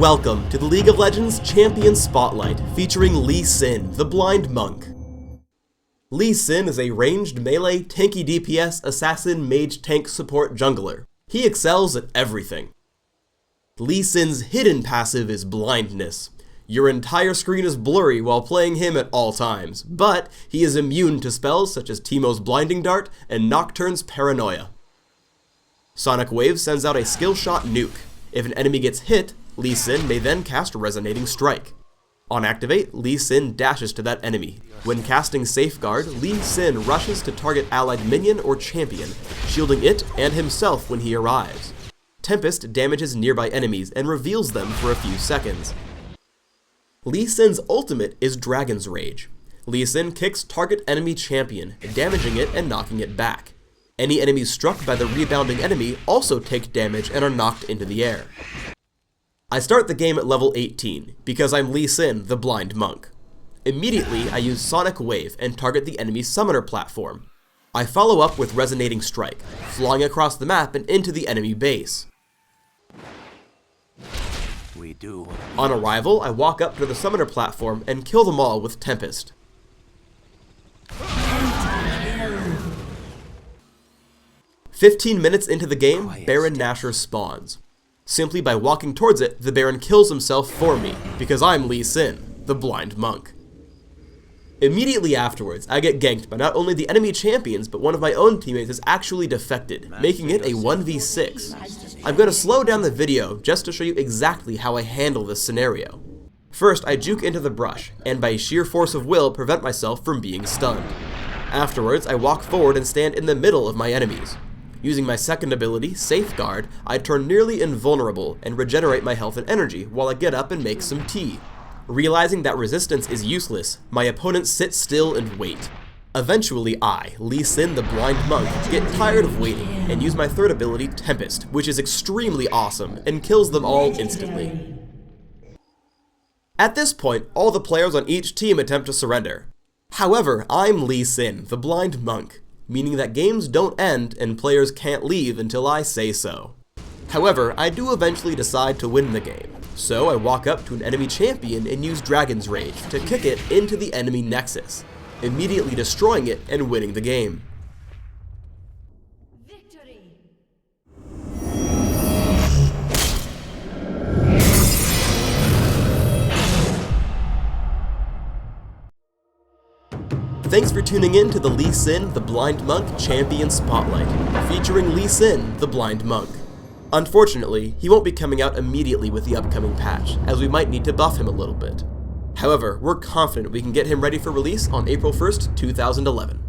Welcome to the League of Legends Champion Spotlight, featuring Lee Sin, the Blind Monk. Lee Sin is a ranged melee, tanky DPS, assassin, mage, tank, support, jungler. He excels at everything. Lee Sin's hidden passive is blindness. Your entire screen is blurry while playing him at all times, but he is immune to spells such as Teemo's Blinding Dart and Nocturne's Paranoia. Sonic Wave sends out a skill shot nuke. If an enemy gets hit, Lee Sin may then cast Resonating Strike. On activate, Lee Sin dashes to that enemy. When casting Safeguard, Lee Sin rushes to target allied minion or champion, shielding it and himself when he arrives. Tempest damages nearby enemies and reveals them for a few seconds. Lee Sin's ultimate is Dragon's Rage. Lee Sin kicks target enemy champion, damaging it and knocking it back. Any enemies struck by the rebounding enemy also take damage and are knocked into the air. I start the game at level 18, because I'm Lee Sin, the Blind Monk. Immediately, I use Sonic Wave and target the enemy's summoner platform. I follow up with Resonating Strike, flying across the map and into the enemy base. On arrival, I walk up to the summoner platform and kill them all with Tempest. Kill. 15 minutes into the game, Baron Nashor spawns. Simply by walking towards it, the Baron kills himself for me, because I'm Lee Sin, the Blind Monk. Immediately afterwards, I get ganked by not only the enemy champions, but one of my own teammates has actually defected, making it a 1v6. I'm going to slow down the video just to show you exactly how I handle this scenario. First, I juke into the brush, and by sheer force of will prevent myself from being stunned. Afterwards, I walk forward and stand in the middle of my enemies. Using my second ability, Safeguard, I turn nearly invulnerable and regenerate my health and energy while I get up and make some tea. Realizing that resistance is useless, my opponents sit still and wait. Eventually I, Lee Sin the Blind Monk, get tired of waiting and use my third ability, Tempest, which is extremely awesome and kills them all instantly. At this point, all the players on each team attempt to surrender. However, I'm Lee Sin, the Blind Monk, meaning that games don't end and players can't leave until I say so. However, I do eventually decide to win the game, so I walk up to an enemy champion and use Dragon's Rage to kick it into the enemy nexus, immediately destroying it and winning the game. Victory. Thanks for tuning in to the Lee Sin, the Blind Monk Champion Spotlight, featuring Lee Sin, the Blind Monk. Unfortunately, he won't be coming out immediately with the upcoming patch, as we might need to buff him a little bit. However, we're confident we can get him ready for release on April 1st, 2011.